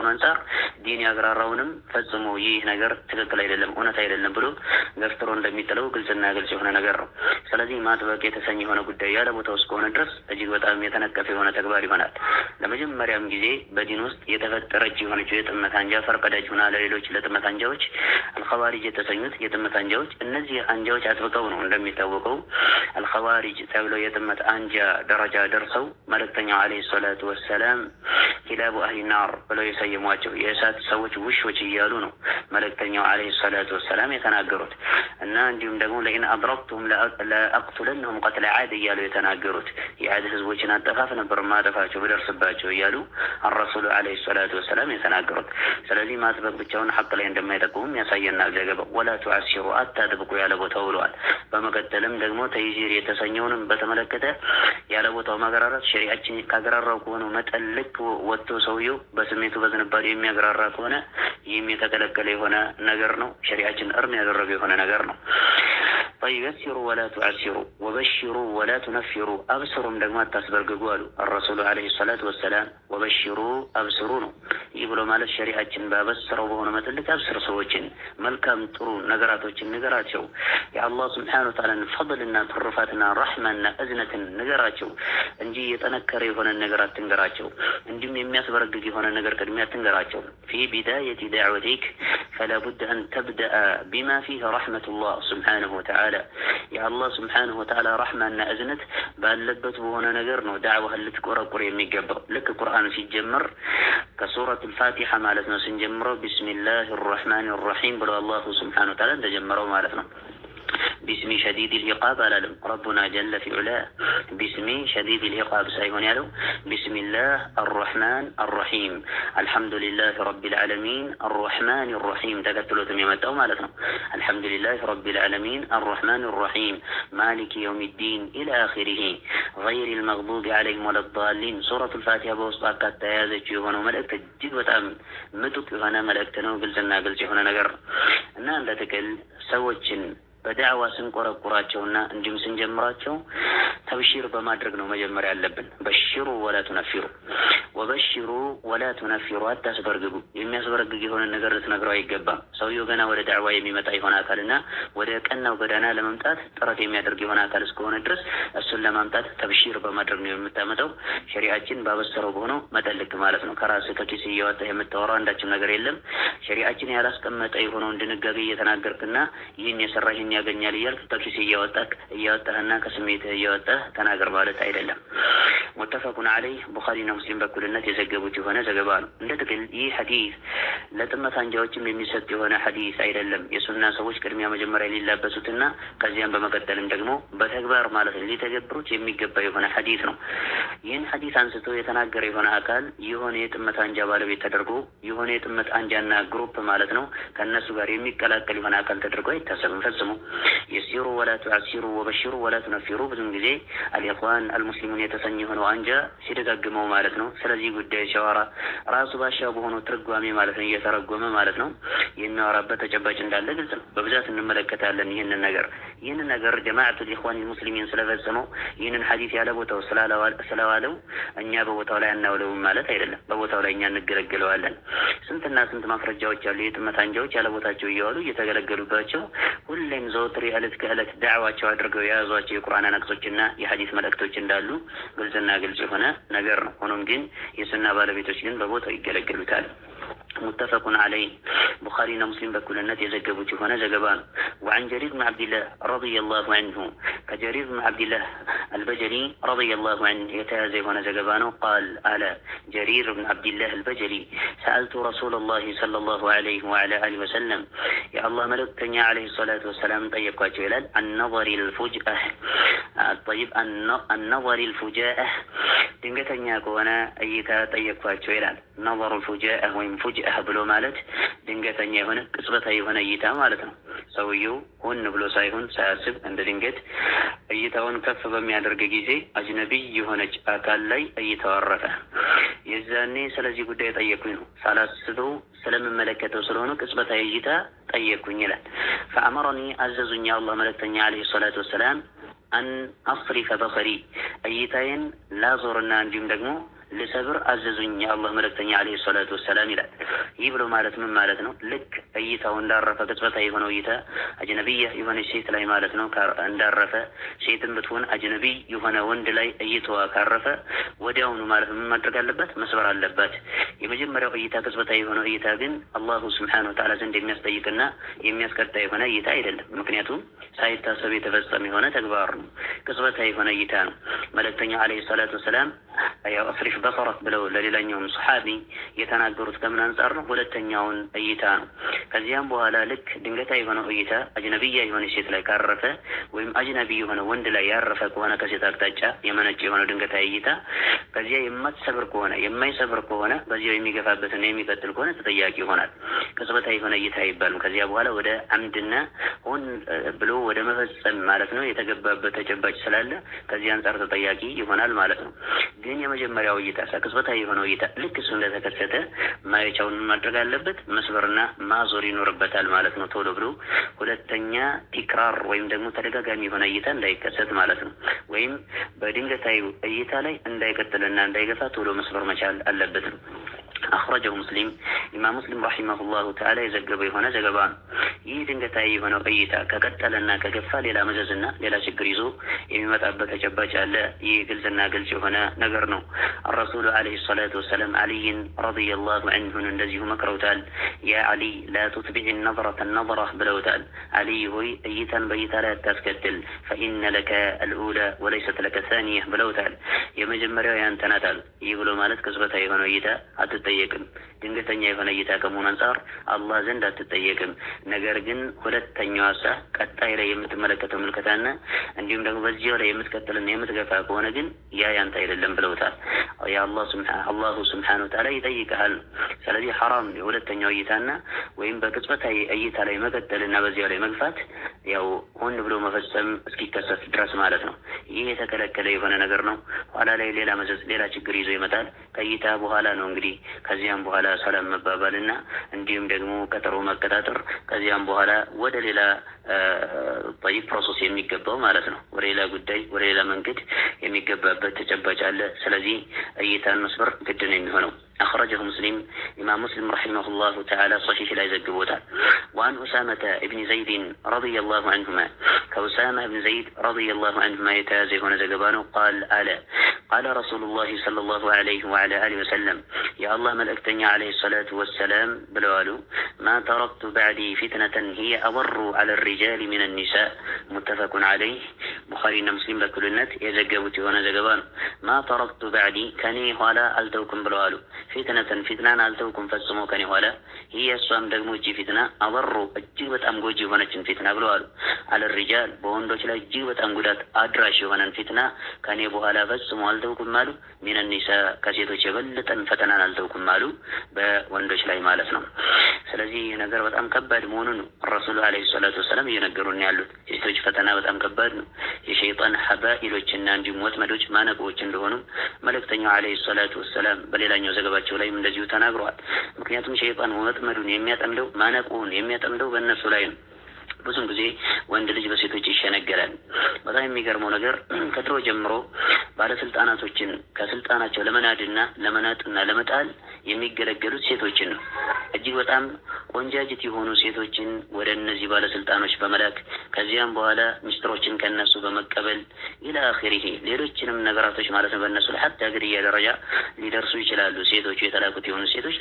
አንጻር ዲን ያግራራውንም ፈጽሞ ይህ ነገር ትክክል አይደለም እውነት አይደለም ብሎ ገፍትሮ እንደሚጥለው ግልጽና ግልጽ የሆነ ነገር ነው። ስለዚህ ማጥበቅ የተሰኘ የሆነ ጉዳይ ያለ ቦታው እስከሆነ ድረስ እጅግ በጣም የተነቀፈ የሆነ ተግባር ይሆናል። ለመጀመሪያም ጊዜ በዲን ውስጥ የተፈጠረች የሆነችው የጥመት አንጃ ፈርቀዳጅ ሆና ለሌሎች ለጥመት አንጃዎች አልኸዋሪጅ የተሰኙት የጥመት አንጃዎች እነዚህ አንጃዎች አጥብቀው ነው እንደሚታወቀው አልኸዋሪጅ ተብለው የጥመት አንጃ ደረጃ ደርሰው መልእክተኛው ዓለይሂ ሰላቱ ወሰላም ኪላቡ አህሊ ናር ብለው የሰየሟቸው የእሳት ሰዎች ውሾች እያሉ ነው መልእክተኛው ዓለይሂ ሰላቱ ወሰላም የተናገሩት እና እንዲሁም ደግሞ ለኢን አድረክቱም ለአቅቱለንሁም ቀትለ ዓድ እያሉ የተናገሩት የዓድ ህዝቦችን አጠፋፍ ነበር ማጠፋቸው ብደርስባቸው እያሉ አረሱሉ ዓለይሂ ሰላቱ ወሰላም የተናገሩት። ስለዚህ ማጥበቅ ብቻውን ሐቅ ላይ እንደማይጠቅሙም ያሳየናል ዘገባው። ወላ ቱዓሲሩ አታጥብቁ ያለ ቦታው ብለዋል። በመቀጠልም ደግሞ ተይዚር የተሰኘውንም በተመለከተ ያለ ቦታው ማገራራት ሸሪዓችን ካገራራው ከሆነ መጠን ልክ ወጥቶ ሰውየው በስሜቱ በዝንባሌ የሚያገራራ ከሆነ ይህም የተከለከለ የሆነ ነገር ነው። ሸሪዓችን እርም ያደረገ የሆነ ነገር ነው። طيب يسروا ولا تعسروا وبشروا ولا تنفروا أبصرهم ደግሞ አታስበርግጉ አሉ الرسول عليه الصلاة والسلام وبشروا أبصروا ነው። ይህ ብሎ ማለት ሸሪዓችን ባበሰረው በሆነ መጠልቅ አብስር ሰዎችን መልካም ጥሩ ነገራቶችን ንገራቸው። የአላህ ስብሓነሁ ወተዓላን ፈضልና ትሩፋትና ረሕማና እዝነትን ንገራቸው እንጂ የጠነከረ የሆነ ነገር አትንገራቸው። እንዲሁም የሚያስበረግግ የሆነ ነገር ቅድሚያ አትንገራቸው። في بداية دعوتك فلا بد أن تبدأ بما فيه رحمة الله سبحانه وتعالى የአላህ ስብሓነሁ ወተዓላ ረሕማና እዝነት ባለበት በሆነ ነገር ነው ዳዕዋህን ልትቆረቁር የሚገባው። ልክ ቁርአን ሲጀምር ከሱረት አልፋቲሓ ማለት ነው ስንጀምረው ቢስሚላሂ ረሕማኒ ረሒም ብሎ አላሁ ስብሓነሁ ወተዓላ እንደጀመረው ማለት ነው። ቢስሚ ሸዲድ ልዕቃብ አላለም ረቡና ጀለ ፊ ዑላ። ቢስሚ ሸዲድ ልዕቃብ ሳይሆን ያለው ቢስሚላህ አርረሕማን አርረሒም አልሐምዱሊላህ ረቢልዓለሚን አርረሕማን አርረሒም ተከትሎትም የመጣው ማለት ነው። አልሐምዱሊላህ ረቢልዓለሚን አርረሕማን አርረሒም ማሊክ የውም ዲን ኢላ አኺሪሂ ገይሪ ልመግዱቢ ዓለይሂም ወለዳሊን። ሱረቱ ልፋቲሓ በውስጡ አካታ የያዘችው የሆነው መልእክት እጅግ በጣም ምጡቅ የሆነ መልእክት ነው። ግልጽና ግልጽ የሆነ ነገር እና እንደ ጥቅል ሰዎችን በዳዕዋ ስንቆረቁራቸውና እንዲሁም ስንጀምራቸው ተብሺር በማድረግ ነው መጀመሪያ ያለብን። በሽሩ ወላ ቱነፊሩ ወበሽሩ ወላ ቱነፊሩ አታስበርግጉ። የሚያስበረግግ የሆነ ነገር ልትነግረው አይገባም። ሰውየው ገና ወደ ዳዕዋ የሚመጣ የሆነ አካልና ወደ ቀናው ጎዳና ለመምጣት ጥረት የሚያደርግ የሆነ አካል እስከሆነ ድረስ እሱን ለማምጣት ተብሺር በማድረግ ነው የምታመጣው። ሸሪዓችን ባበሰረው በሆነው መጠልቅ ማለት ነው። ከራስ ከኪስ እያወጣህ የምታወራው አንዳችም ነገር የለም። ሸሪዓችን ያላስቀመጠ የሆነውን ድንጋጌ እየተናገርክና ይህን የሰራሽን ያገኛል እያልክ ከኪስ እያወጣህና ከስሜትህ እያወጣህ ተናገር ማለት አይደለም። ሙተፈቁን ዐለይህ ቡኻሪና ሙስሊም በኩልነት የዘገቡት የሆነ ዘገባ ነው። እንደ ጥቅል ይህ ሐዲስ ለጥመት አንጃዎችም የሚሰጥ የሆነ ሐዲስ አይደለም። የሱና ሰዎች ቅድሚያ መጀመሪያ ሊላበሱትና ከዚያም በመቀጠልም ደግሞ በተግባር ማለት ነው ሊተገብሩት የሚገባ የሆነ ሐዲስ ነው። ይህን ሐዲስ አንስቶ የተናገረ የሆነ አካል የሆነ የጥመት አንጃ ባለቤት ተደርጎ የሆነ የጥመት አንጃና ግሩፕ ማለት ነው ከእነሱ ጋር የሚቀላቀል የሆነ አካል ተደርጎ አይታሰብም ፈጽሞ። የሲሩ ወላ ቱዓሲሩ ወበሽሩ ወላ ቱነፊሩ ብዙን ጊዜ አልኢኽዋን አልሙስሊሙን የተሰኘ የሆነው አንጃ ሲደጋግመው ማለት ነው። ስለዚህ ጉዳይ ሲያወራ ራሱ ባሻው በሆነው ትርጓሜ ማለት ነው እየተረጎመ ማለት ነው የሚያወራበት ተጨባጭ እንዳለ ግልጽ ነው። በብዛት እንመለከታለን ይህንን ነገር ጀማዓቱል ኢኽዋን ሙስሊሚን ስለፈጸመው ይህንን ሐዲስ ያለ ቦታው ስለዋለው እኛ በቦታው ላይ አናውለውም ማለት አይደለም። በቦታው ላይ እኛ እንገለገለዋለን። ስንትና ስንት ማስረጃዎች ያሉ የጥመት አንጃዎች ያለ ቦታቸው እየዋሉ እየተገለገሉባቸው ሁሌም ዘወትር የዕለት ከዕለት ዳዕዋቸው አድርገው የያዟቸው የቁርአን አንቀጾችና የሐዲስ መልእክቶች እንዳሉ ግልጽና ግልጽ የሆነ ነገር ነው። ሆኖም ግን የሱና ባለቤቶች ግን በቦታው ይገለገሉታል። ሙተፈቁን ዐለይህ ቡኻሪና ሙስሊም በኩልነት የዘገቡት የሆነ ዘገባ ነው። ወዐን ጀሪር ብን ዐብድላህ ረዲየላሁ ዐንሁ ከጀሪር ብን ዐብድላህ አልበጀሊ ረዲየላሁ ዐንሁ የተያዘ የሆነ ዘገባ ነው። ቃል አለ ጀሪር ብን ዐብድላህ አልበጀሊ ሰአልቱ ረሱለላሂ ሰለላሁ ዐለይሂ ወዐላ አሊሂ ወሰለም የአላህ መልእክተኛ ዐለይሂ ሰላቱ ወሰላም ጠየኳቸው ይላል። አነዘሪል ፉጅአህ ጠይብ አነዘሪል ፉጃአህ ድንገተኛ ከሆነ እይታ ጠየኳቸው ይላል። ነዘሩል ፉጃአህ ወይም ፉጅአህ ብሎ ማለት ድንገተኛ የሆነ ቅጽበታዊ የሆነ እይታ ማለት ነው። ሰውየው ሆን ብሎ ሳይሆን ሳያስብ እንደ ድንገት እይታውን ከፍ በሚያደርግ ጊዜ አጅነቢይ የሆነች አካል ላይ እይታው አረፈ። የዛኔ ስለዚህ ጉዳይ ጠየቁኝ ነው ሳላስበው ስለምመለከተው ስለሆነ ቅጽበታዊ እይታ ጠየቁኝ ይላል። ፈአመረኒ አዘዙኝ የአላህ መልእክተኛ ዐለይሂ ሰላቱ ወሰላም አን አስሪፈ በሰሪ እይታዬን ላዞርና እንዲሁም ደግሞ ልሰብር አዘዙኝ የአላህ መልእክተኛ አለይሂ ሰላቱ ወሰላም ይላል። ይህ ብሎ ማለት ምን ማለት ነው? ልክ እይታው እንዳረፈ ቅጽበታዊ የሆነው እይታ አጅነቢያ የሆነች ሴት ላይ ማለት ነው እንዳረፈ፣ ሴትም ብትሆን አጅነቢ የሆነ ወንድ ላይ እይታዋ ካረፈ ወዲያውኑ ማለት ምን ማድረግ አለበት? መስበር አለባት። የመጀመሪያው እይታ ቅጽበታዊ የሆነው እይታ ግን አላሁ ስብሓነሁ ወተዓላ ዘንድ የሚያስጠይቅና የሚያስቀጣ የሆነ እይታ አይደለም። ምክንያቱም ሳይታሰብ የተፈጸመ የሆነ ተግባር ነው። ቅጽበታዊ የሆነ እይታ ነው። መልእክተኛው አለይሂ ሰላቱ ወሰላም ያው አስሪፍ በሰረክ ብለው ለሌላኛውም ሰሓቢ የተናገሩት ከምን አንጻር ነው? ሁለተኛውን እይታ ነው። ከዚያም በኋላ ልክ ድንገታዊ የሆነው እይታ አጅነቢያ የሆነ ሴት ላይ ካረፈ ወይም አጅነቢ የሆነ ወንድ ላይ ያረፈ ከሆነ ከሴት አቅጣጫ የመነጨ የሆነው ድንገታዊ እይታ ከዚያ የማትሰብር ከሆነ የማይሰብር ከሆነ በዚያው የሚገፋበትና የሚቀጥል ከሆነ ተጠያቂ ይሆናል። ቅጽበታዊ የሆነ እይታ አይባልም። ከዚያ በኋላ ወደ አምድና ሆን ብሎ ወደ መፈጸም ማለት ነው የተገባበት ተጨባጭ ስላለ ከዚህ አንጻር ተጠያቂ ይሆናል ማለት ነው። ግን የመጀመሪያው እይታ ቅጽበታዊ የሆነው እይታ ልክ እሱ እንደተከሰተ ማየቻውን ማድረግ አለበት፣ መስበርና ማዞር ይኖርበታል ማለት ነው። ቶሎ ብሎ ሁለተኛ ቲክራር ወይም ደግሞ ተደጋጋሚ የሆነ እይታ እንዳይከሰት ማለት ነው። ወይም በድንገታዊ እይታ ላይ እንዳይቀጥልና እንዳይገፋ ቶሎ መስበር መቻል አለበት ነው። አኽረጀሁ ሙስሊም ኢማም ሙስሊም ረሒመሁላሁ ተዓላ የዘገበው የሆነ ዘገባ ነው። ይህ ድንገታዊ የሆነው እይታ ከቀጠለና ከገፋ ሌላ መዘዝና ሌላ ችግር ይዞ የሚመጣበት ተጨባጭ አለ። ይህ ግልጽና ግልጽ የሆነ ነገር ነው። አረሱሉ ዓለይሂ ሰላቱ ወሰላም ዓሊይን ረዲየላሁ ዐንሁን እንደዚሁ መክረውታል። ያ ዓሊ ላ ቱትቢዕ ነظረተ ነظራ ብለውታል። ዓሊ ሆይ እይታን በእይታ ላይ አታስከትል፣ ፈኢነ ለከ አልኡላ ወለይሰት ለከ ሳኒያ ብለውታል። የመጀመሪያው ያንተ ናት አሉ። ይህ ብሎ ማለት ቅጽበታዊ የሆነው እይታ አትጠየቅም። ድንገተኛ የሆነ እይታ ከመሆኑ አንጻር አላህ ዘንድ አትጠየቅም። ነገር ግን ሁለተኛዋ ቀጣይ ላይ የምትመለከተው ምልከታና እንዲሁም ደግሞ በዚያው ላይ የምትቀጥልና የምትገፋ ከሆነ ግን ያ ያንተ አይደለም ብለውታል። አላሁ ስብሓነሁ ወተዓላ ይጠይቅሃል። ስለዚህ ሐራም የሁለተኛው እይታና ወይም በቅጽበታዊ እይታ ላይ መቀጠልና በዚያው ላይ መግፋት ያው ሆን ብሎ መፈጸም እስኪከሰት ድረስ ማለት ነው። ይህ የተከለከለ የሆነ ነገር ነው። ኋላ ላይ ሌላ መዘዝ ሌላ ችግር ይዞ ይመጣል። ከእይታ በኋላ ነው እንግዲህ ከዚያም በኋላ ሰላም መባባልና እንዲሁም ደግሞ ቀጠሮ መቀጣጠር ከዚያም በኋላ ወደ ሌላ ጠይብ ፕሮሰስ የሚገባው ማለት ነው። ወደ ሌላ ጉዳይ ወደ ሌላ መንገድ የሚገባበት ተጨባጭ አለ። ስለዚህ እይታን መስበር ግድ ነው የሚሆነው። أخرجه مسلم إمام مسلم رحمه الله تعالى صحيح لا يزقبوتا. وعن أسامة بن زيد رضي الله عنهما كأسامة بن زيد رضي الله عنهما يتازه ونزقبانه قال رسول الله صلى الله عليه وعلى آله وسلم يا الله ملأكتني عليه الصلاة والسلام بلوالو ما تركت بعدي فتنة هي أضر على الرجال من النساء متفق عليه بخاري مسلم بكل النت يزقبوتي ونزقبانه ما تركت بعدي كني ولا ألتوكم بلوالو ፊትናን አልተውኩም ፈጽሞ ከኔ ኋላ ይህ እሷም ደግሞ እጅ ፊትና አበሩ እጅግ በጣም ጎጂ የሆነችን ፊትና ብለዋሉ። አለሪጃል በወንዶች ላይ እጅግ በጣም ጉዳት አድራሽ የሆነን ፊትና ከኔ በኋላ ፈጽሞ አልተውኩም አሉ። ሚን ኒሳ ከሴቶች የበለጠን ፈተናን አልተውኩም አሉ፣ በወንዶች ላይ ማለት ነው። ስለዚህ ይህ ነገር በጣም ከባድ መሆኑን ረሱሉ ዓለይሂ ሰላቱ ወሰላም እየነገሩን ያሉት። የሴቶች ፈተና በጣም ከባድ ነው። የሸይጣን ሀባኢሎችና እንዲሁም ወጥመዶች ማነቆዎች እንደሆኑ መልእክተኛው ዓለይሂ ሰላቱ ወሰላም በሌላኛው ዘገባቸው ላይም እንደዚሁ ተናግረዋል። ምክንያቱም ሸይጣን ወጥመዱን የሚያጠምደው ማነቆውን የሚያጠምደው በእነሱ ላይ ነው። ብዙም ጊዜ ወንድ ልጅ በሴቶች ይሸነገላል። በጣም የሚገርመው ነገር ከድሮ ጀምሮ ባለስልጣናቶችን ከስልጣናቸው ለመናድና ለመናጥና ለመጣል የሚገለገሉት ሴቶችን ነው። እጅግ በጣም ቆንጃጅት የሆኑ ሴቶችን ወደ እነዚህ ባለስልጣኖች በመላክ ከዚያም በኋላ ሚስጥሮችን ከነሱ በመቀበል ኢላ አኺሪሂ ሌሎችንም ነገራቶች ማለት ነው በእነሱ ላይ ሐታ ግድያ ደረጃ ሊደርሱ ይችላሉ። ሴቶቹ የተላኩት የሆኑ ሴቶች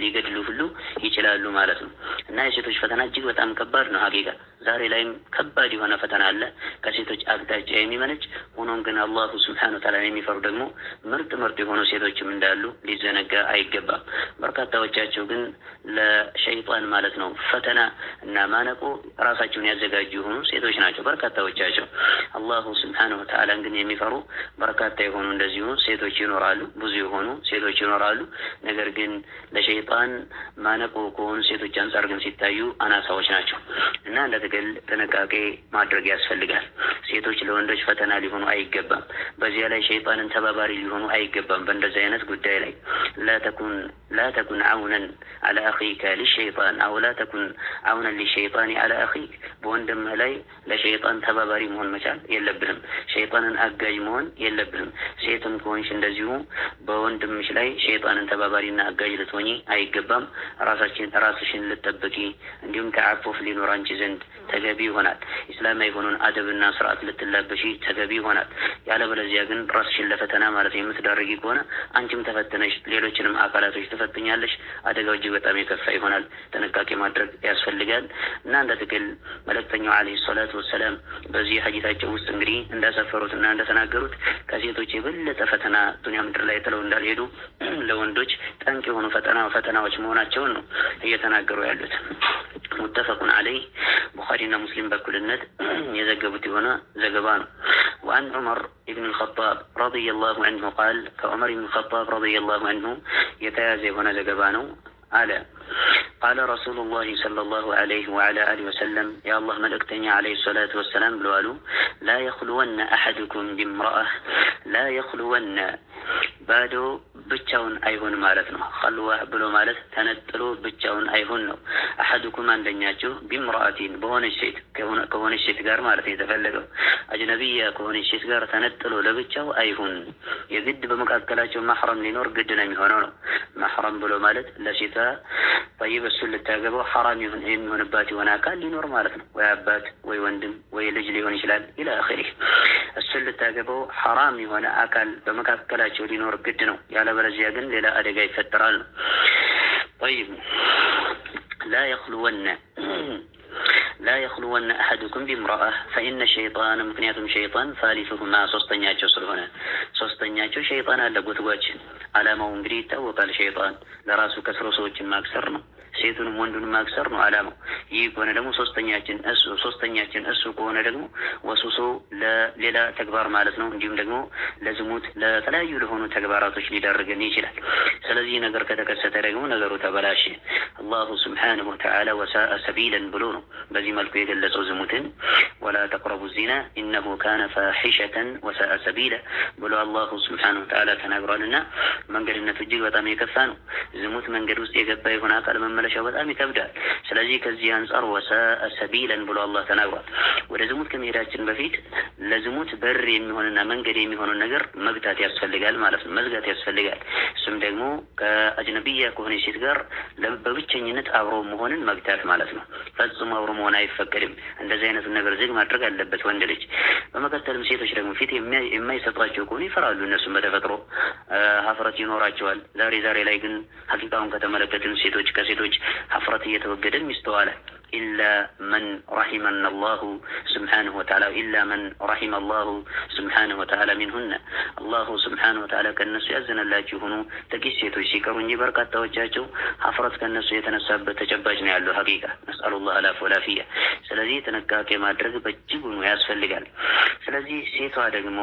ሊገድሉ ሁሉ ይችላሉ ማለት ነው። እና የሴቶች ፈተና እጅግ በጣም ከባድ ነው። ሀቂቃ ዛሬ ላይም ከባድ የሆነ ፈተና አለ ከሴቶች አቅጣጫ የሚመነጭ። ሆኖም ግን አላሁ ሱብሓነሁ ወተዓላ የሚፈሩ ደግሞ ምርጥ የሆኑ ሴቶችም እንዳሉ ሊዘነጋ አይገባም። በርካታዎቻቸው ግን ለሸይጣን ማለት ነው ፈተና እና ማነቆ ራሳቸውን ያዘጋጁ የሆኑ ሴቶች ናቸው በርካታዎቻቸው። አላሁ ሱብሓነሁ ወተዓላ ግን የሚፈሩ በርካታ የሆኑ እንደዚሁ ሴቶች ይኖራሉ፣ ብዙ የሆኑ ሴቶች ይኖራሉ። ነገር ግን ለሸይጣን ማነቆ ከሆኑ ሴቶች አንጻር ግን ሲታዩ አናሳዎች ናቸው እና ትክል ጥንቃቄ ማድረግ ያስፈልጋል። ሴቶች ለወንዶች ፈተና ሊሆኑ አይገባም። በዚያ ላይ ሸይጣንን ተባባሪ ሊሆኑ አይገባም። በእንደዚህ አይነት ጉዳይ ላይ ላተኩን አውነን አላ አኺከ ሊሸይጣን አው ላተኩን አውነን ሊሸይጣን አላ አኺክ። በወንድምህ ላይ ለሸይጣን ተባባሪ መሆን መቻል የለብንም። ሸይጣንን አጋዥ መሆን የለብንም። ሴትም ከሆንሽ እንደዚሁ በወንድምሽ ላይ ሸይጣንን ተባባሪና አጋዥ ልትሆኚ አይገባም። ራስሽን ልትጠብቂ እንዲሁም ተዓፉፍ ሊኖር አንቺ ዘንድ ተገቢ ይሆናል። ኢስላማዊ የሆነውን አደብና ስርዓት ልትላበሺ ተገቢ ይሆናል። ያለበለዚያ ግን ራስሽን ለፈተና ማለት የምትዳረጊ ከሆነ አንቺም ተፈትነሽ ሌሎችንም አካላቶች ትፈትኛለሽ። አደጋው እጅግ በጣም የከፋ ይሆናል። ጥንቃቄ ማድረግ ያስፈልጋል እና እንደ ትክል መልእክተኛው አለይሂ ሰላቱ ወሰላም በዚህ ሐዲታቸው ውስጥ እንግዲህ እንዳሰፈሩትና እንደተናገሩት ከሴቶች የበለጠ ፈተና ዱንያ ምድር ላይ ጥለው እንዳልሄዱ ለወንዶች ጠንቅ የሆኑ ፈተናዎች መሆናቸውን ነው እየተናገሩ ያሉት። ሙተፈቁን አለይህ ቡኻሪና ሙስሊም በኩልነት የዘገቡት የሆነ ዘገባ ነው። وعن عمر بن الخطاب رضي الله عنه قال كعمر بن الخطاب رضي الله عنه يتازي هنا زقبانو قال رسول الله صلى الله عليه وعلى آله وسلم يا الله ملكتني عليه الصلاة والسلام بلوالو لا يخلون أحدكم بامرأة لا يخلون ባዶ ብቻውን አይሆን ማለት ነው። ኸልዋ ብሎ ማለት ተነጥሎ ብቻውን አይሆን ነው። አሐዱኩም አንደኛችሁ ቢምራአቲን ከሆነች ሴት ጋር ማለት የተፈለገው አጅነቢያ ከሆነች ሴት ጋር ተነጥሎ ለብቻው አይሁን። የግድ በመካከላቸው ማህረም ሊኖር ግድ ነው የሚሆነው ነው። ማህረም ብሎ ማለት ለሴቷ ጠይብ እሱን ልታገባው ሐራም የሚሆንባት የሆነ አካል ሊኖር ማለት ነው። ወይ አባት ወይ ወንድም ወይ ልጅ ሊሆን ይችላል ኢላ አኺሪህ። እሱን ልታገባው ሐራም የሆነ አካል በመካከላቸው ሊኖር ግድ ነው። ያለበለዚያ ግን ሌላ አደጋ ይፈጠራል። طيب لا يخلون أحدكم بامرأة فإن الشيطان ምክንያቱም ሸይጣን ثالثهما ሶስተኛቸው ስለሆነ ሶስተኛቸው ሸይጣን አለ ጎትጓች። አላማው እንግዲህ ይታወቃል። ሸይጣን ለራሱ ከስሮ ሰዎችን ማክሰር ነው። ሴቱንም ወንዱንም ማክሰር ነው አላማው። ይህ ከሆነ ደግሞ ሶስተኛችን እሱ ከሆነ ደግሞ ወሱሶ ለሌላ ተግባር ማለት ነው። እንዲሁም ደግሞ ለዝሙት ለተለያዩ ለሆኑ ተግባራቶች ሊዳርገን ይችላል። ስለዚህ ነገር ከተከሰተ ደግሞ ነገሩ ተበላሸ። አላሁ ስብሓነሁ ወተዓላ ወሳአ ሰቢለን ብሎ ነው በዚህ መልኩ የገለጸው ዝሙትን። ወላ ተቅረቡ ዚና ኢነሁ ካነ ፋሒሸተን ወሳአ ሰቢለ ብሎ አላሁ ስብሓነሁ ወተዓላ ተናግሯልና መንገድነቱ እጅግ በጣም የከፋ ነው። ዝሙት መንገድ ውስጥ የገባ የሆነ አካል መመለሻው በጣም ይከብዳል። ስለዚህ ከዚህ አንጻር ወሳአ ሰቢለን ብሎ አላህ ተናግሯል። ወደ ዝሙት ከመሄዳችን በፊት ለዝሙት በር የሚሆንና መንገድ የሚሆንን ነገር መግታት ያስፈልጋል ማለት ነው። መዝጋት ያስፈልጋል። እሱም ደግሞ ከአጅነቢያ ከሆነ ሴት ጋር በብቸኝነት አብሮ መሆንን መግታት ማለት ነው። ፈጽሞ አብሮ መሆን አይፈቀድም። እንደዚህ አይነቱን ነገር ዝግ ማድረግ አለበት ወንድ ልጅ። በመቀጠልም ሴቶች ደግሞ ፊት የማይሰጧቸው ከሆነ ይፈራሉ። እነሱም በተፈጥሮ ሀፍረት ይኖራቸዋል። ዛሬ ላይ ግን ሀቂቃውን ከተመለከትን ከሴቶች ሀፍረት እየተወገደም ይስተዋላል። ኢላ መን ረሒመና አላሁ ስብሓነሁ ወተዓላ ኢላ መን ረሒመ አላሁ ስብሓነሁ ወተዓላ ሚንሁነ አላሁ ስብሓነሁ ወተዓላ ከእነሱ ያዘነላቸው የሆኑ ጥቂት ሴቶች ሲቀሩ እንጂ በርካታዎቻቸው ሀፍረት ከእነሱ የተነሳበት ተጨባጭ ነው ያለው ሀቂቃ። ነስአሉላህ አልዓፍወ ወልዓፊያ። ስለዚህ ጥንቃቄ ማድረግ በእጅጉ ያስፈልጋል። ስለዚህ ሴቷ ደግሞ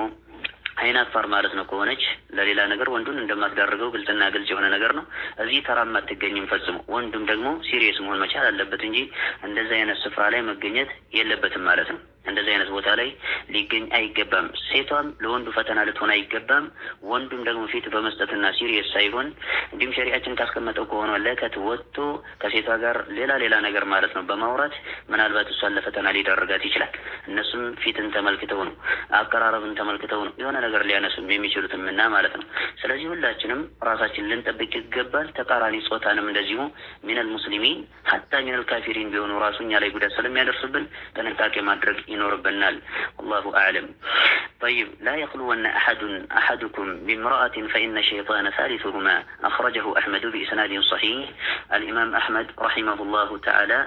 አይን አፋር ማለት ነው ከሆነች ለሌላ ነገር ወንዱን እንደማትዳርገው ግልጽና ግልጽ የሆነ ነገር ነው። እዚህ ተራም አትገኝም ፈጽሞ። ወንዱም ደግሞ ሲሪየስ መሆን መቻል አለበት እንጂ እንደዚህ አይነት ስፍራ ላይ መገኘት የለበትም ማለት ነው። እንደዚህ አይነት ቦታ ላይ ሊገኝ አይገባም። ሴቷም ለወንዱ ፈተና ልትሆን አይገባም። ወንዱም ደግሞ ፊት በመስጠትና ሲሪየስ ሳይሆን እንዲሁም ሸሪዓችን ካስቀመጠው ከሆነ ለከት ወጥቶ ከሴቷ ጋር ሌላ ነገር ማለት ነው በማውራት ምናልባት እሷን ለፈተና ሊዳርጋት ይችላል። እነሱም ፊትን ተመልክተው ነው አቀራረብን ተመልክተው ነው የሆነ ነገር ሊያነሱም የሚችሉትም እና ማለት ነው። ስለዚህ ሁላችንም ራሳችን ልንጠብቅ ይገባል። ተቃራኒ ጾታንም እንደዚሁ ሚነል ሙስሊሚን ሐታ ሚነል ካፊሪን ቢሆኑ ራሱ እኛ ላይ ጉዳት ስለሚያደርሱብን ጥንቃቄ ማድረግ ይኖርብናል። ወላሁ አዕለም። طيب لا يخلون أحدكم بامرأة فإن الشيطان ثالثهما أخرجه أحمد بإسناد صحيح. الإمام أحمد رحمه الله تعالى